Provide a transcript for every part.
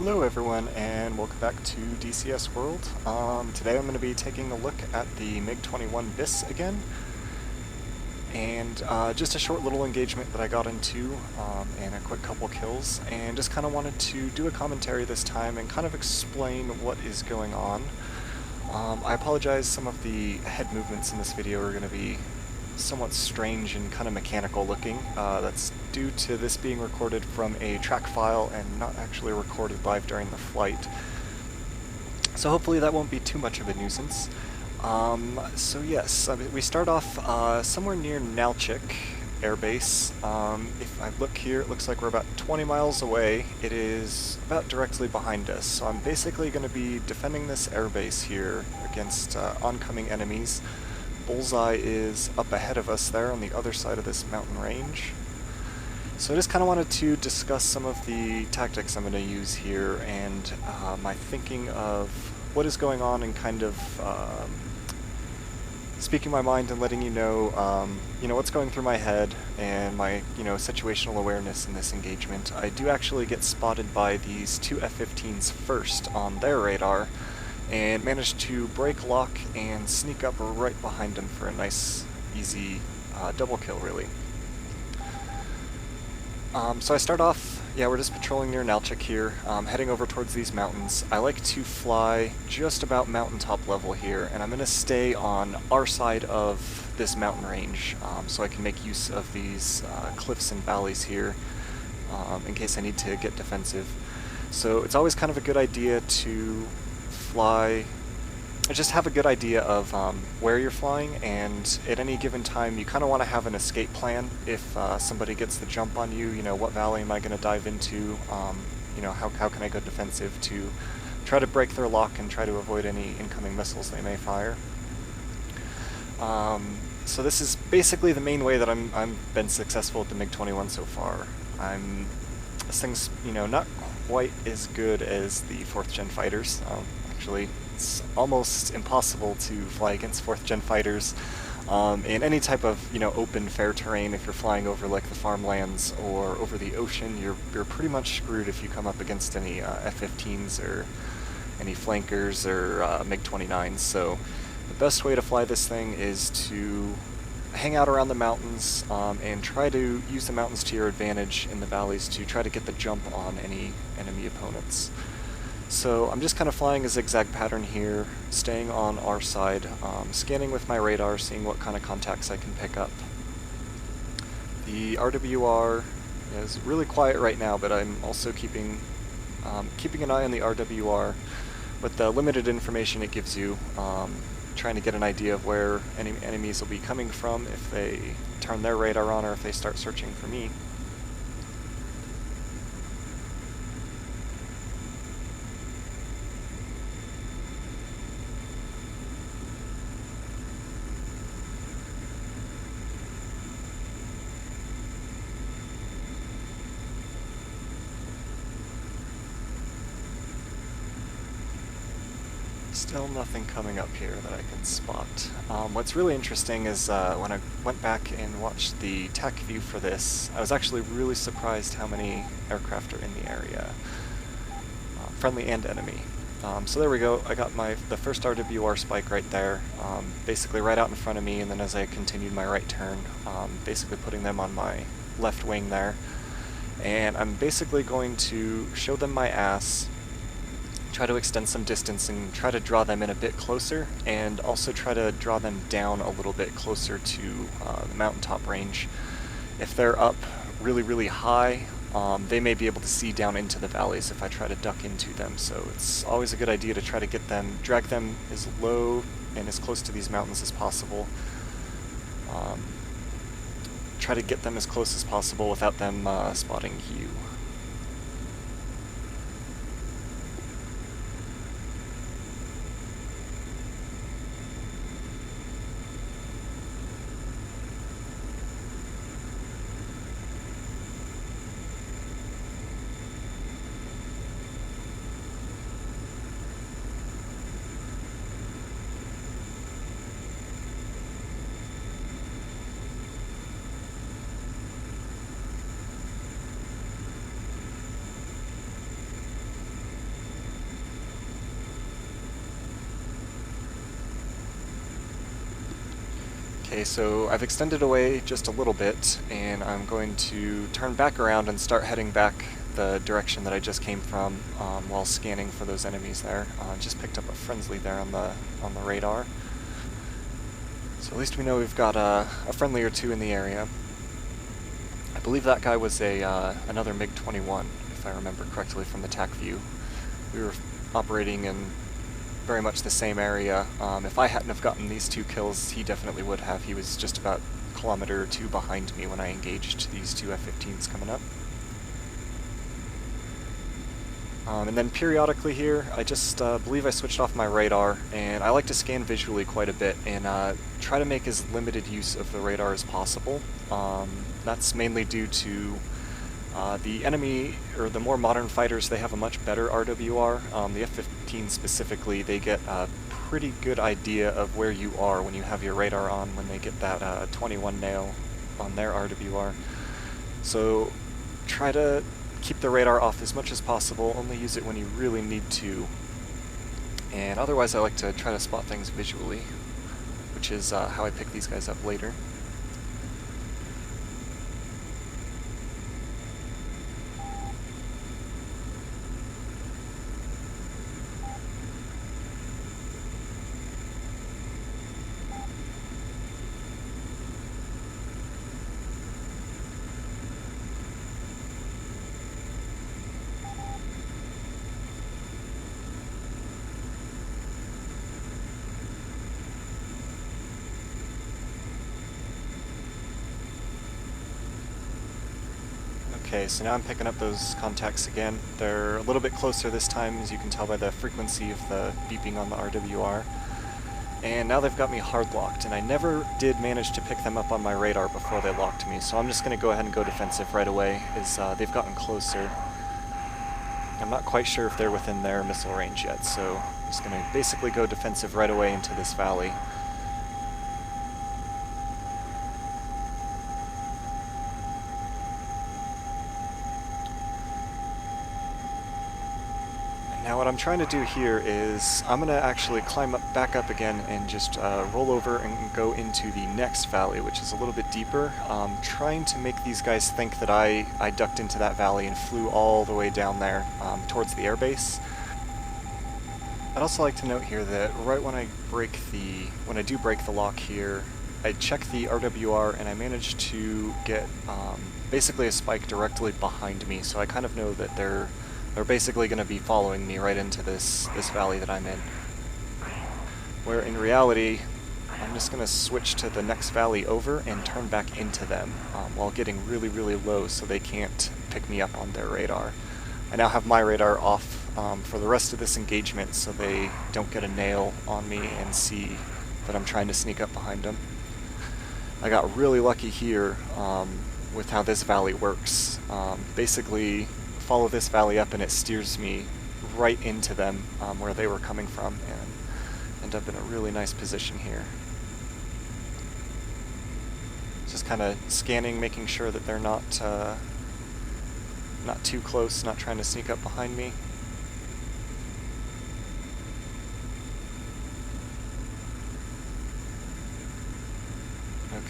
Hello everyone and welcome back to DCS World. Today I'm going to be taking a look at the Mig21bis again, and just a short little engagement that I got into and a quick couple kills, and just kind of wanted to do a commentary this time and kind of explain what is going on. I apologize, some of the head movements in this video are going to be somewhat strange and kind of mechanical looking. That's due to this being recorded from a track file and not actually recorded live during the flight. So hopefully that won't be too much of a nuisance. So yes, we start off somewhere near Nalchik Air Base. If I look here, it looks like we're about 20 miles away. It is about directly behind us. So I'm basically going to be defending this air base here against oncoming enemies. Bullseye is up ahead of us there on the other side of this mountain range. So I just kind of wanted to discuss some of the tactics I'm going to use here and my thinking of what is going on and kind of speaking my mind and letting you know what's going through my head and my situational awareness in this engagement. I do actually get spotted by these two F-15s first on their radar, and managed to break lock and sneak up right behind him for a nice, easy double kill, really. So I start off, we're just patrolling near Nalchik here, heading over towards these mountains. I like to fly just about mountaintop level here, and I'm going to stay on our side of this mountain range, so I can make use of these cliffs and valleys here, in case I need to get defensive. So it's always kind of a good idea to just have a good idea of where you're flying, and at any given time you kind of want to have an escape plan. If somebody gets the jump on you, what valley am I going to dive into, how can I go defensive to try to break their lock and try to avoid any incoming missiles they may fire. So this is basically the main way that I've been successful with the MiG-21 so far. This thing's not quite as good as the 4th gen fighters. Actually, it's almost impossible to fly against 4th gen fighters in any type of open fair terrain. If you're flying over like the farmlands or over the ocean, you're pretty much screwed if you come up against any F-15s or any flankers or MiG-29s. So the best way to fly this thing is to hang out around the mountains and try to use the mountains to your advantage in the valleys to try to get the jump on any enemy opponents. So I'm just kind of flying a zigzag pattern here, staying on our side, scanning with my radar, seeing what kind of contacts I can pick up. The RWR is really quiet right now, but I'm also keeping an eye on the RWR with the limited information it gives you, trying to get an idea of where any enemies will be coming from if they turn their radar on or if they start searching for me. Still nothing coming up here that I can spot. What's really interesting is when I went back and watched the tech view for this, I was actually really surprised how many aircraft are in the area, friendly and enemy. So there we go, I got the first RWR spike right there, basically right out in front of me, and then as I continued my right turn, basically putting them on my left wing there. And I'm basically going to show them my ass, try to extend some distance and try to draw them in a bit closer, and also try to draw them down a little bit closer to the mountaintop range. If they're up really, really high, they may be able to see down into the valleys if I try to duck into them, so it's always a good idea to try to drag them as low and as close to these mountains as possible. Try to get them as close as possible without them spotting you. Okay, so I've extended away just a little bit, and I'm going to turn back around and start heading back the direction that I just came from while scanning for those enemies there. Just picked up a friendly there on the radar. So at least we know we've got a friendly or two in the area. I believe that guy was another MiG-21, if I remember correctly from the TAC view. We were operating in very much the same area. If I hadn't have gotten these 2 kills, he definitely would have. He was just about a kilometer or 2 behind me when I engaged these 2 F-15s coming up. And then periodically here, I just believe I switched off my radar, and I like to scan visually quite a bit and try to make as limited use of the radar as possible. That's mainly due to the enemy, or the more modern fighters, they have a much better RWR. The F-15 specifically, they get a pretty good idea of where you are when you have your radar on, when they get that 21 nail on their RWR. So try to keep the radar off as much as possible, only use it when you really need to. And otherwise I like to try to spot things visually, which is how I pick these guys up later. Okay, so now I'm picking up those contacts again. They're a little bit closer this time, as you can tell by the frequency of the beeping on the RWR. And now they've got me hard locked, and I never did manage to pick them up on my radar before they locked me, so I'm just going to go ahead and go defensive right away, as they've gotten closer. I'm not quite sure if they're within their missile range yet, so I'm just going to basically go defensive right away into this valley. Now what I'm trying to do here is I'm going to actually climb back up again and just roll over and go into the next valley, which is a little bit deeper, trying to make these guys think that I ducked into that valley and flew all the way down there towards the airbase. I'd also like to note here that right when I do break the lock here, I check the RWR and I managed to get basically a spike directly behind me, so I kind of know that they're basically going to be following me right into this valley that I'm in. Where in reality, I'm just going to switch to the next valley over and turn back into them while getting really, really low so they can't pick me up on their radar. I now have my radar off for the rest of this engagement so they don't get a nail on me and see that I'm trying to sneak up behind them. I got really lucky here with how this valley works. Basically, follow this valley up and it steers me right into them where they were coming from, and end up in a really nice position here. Just kind of scanning, making sure that they're not too close, not trying to sneak up behind me.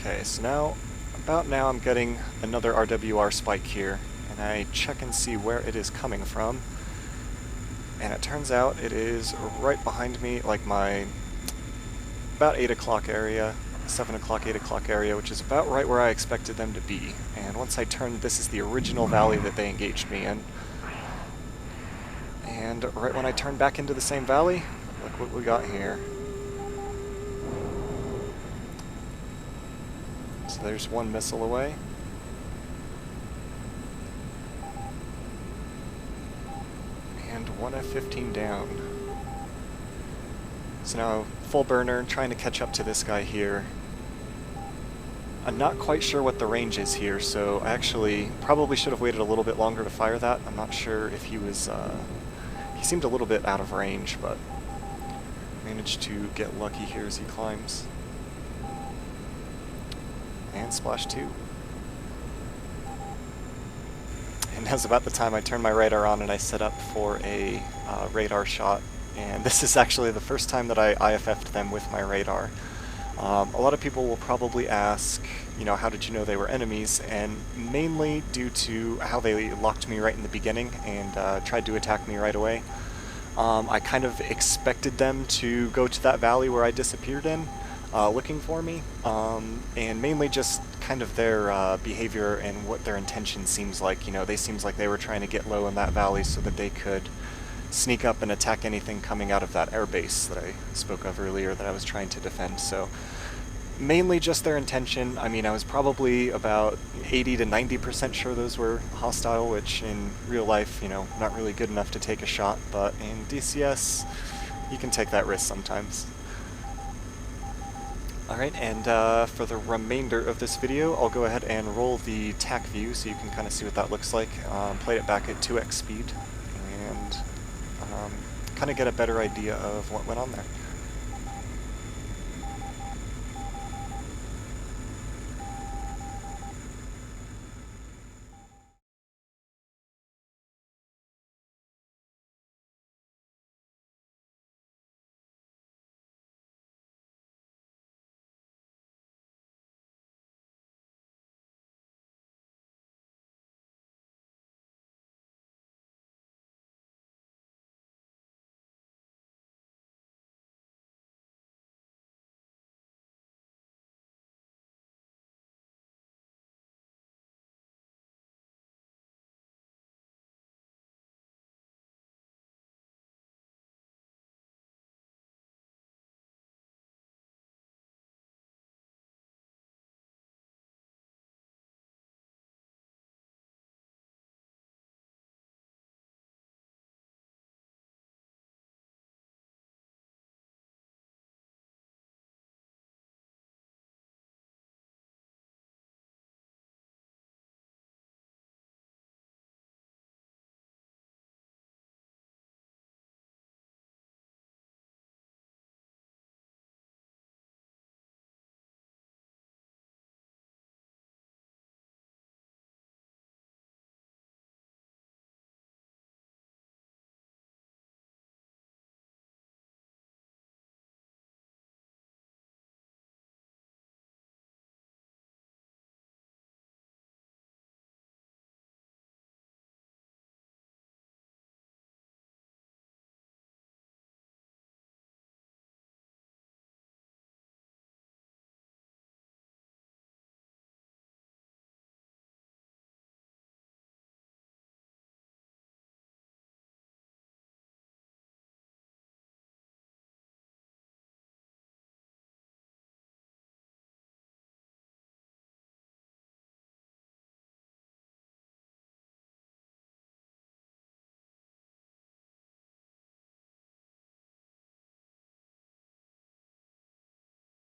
Okay, so about now I'm getting another RWR spike here, and I check and see where it is coming from, and it turns out it is right behind me, like my about 8 o'clock area, 7 o'clock, 8 o'clock area, which is about right where I expected them to be. And once I turned, this is the original valley that they engaged me in. And right when I turned back into the same valley, look what we got here. So there's one missile away. And one F-15 down. So now, full burner, trying to catch up to this guy here. I'm not quite sure what the range is here, so I actually probably should have waited a little bit longer to fire that. I'm not sure if he was, he seemed a little bit out of range, but managed to get lucky here as he climbs. And splash 2. And that's about the time I turned my radar on and I set up for a radar shot. And this is actually the first time that I IFF'd them with my radar. A lot of people will probably ask, you know, how did you know they were enemies? And mainly due to how they locked me right in the beginning and tried to attack me right away. I kind of expected them to go to that valley where I disappeared in, looking for me, and mainly just kind of their behavior and what their intention seems like. You know, they seems like they were trying to get low in that valley so that they could sneak up and attack anything coming out of that airbase that I spoke of earlier that I was trying to defend. So mainly just their intention. I mean, I was probably about 80 to 90% sure those were hostile, which in real life, you know, not really good enough to take a shot, but in DCS, you can take that risk sometimes. Alright, and for the remainder of this video, I'll go ahead and roll the TAC view so you can kind of see what that looks like. Play it back at 2x speed, and kind of get a better idea of what went on there.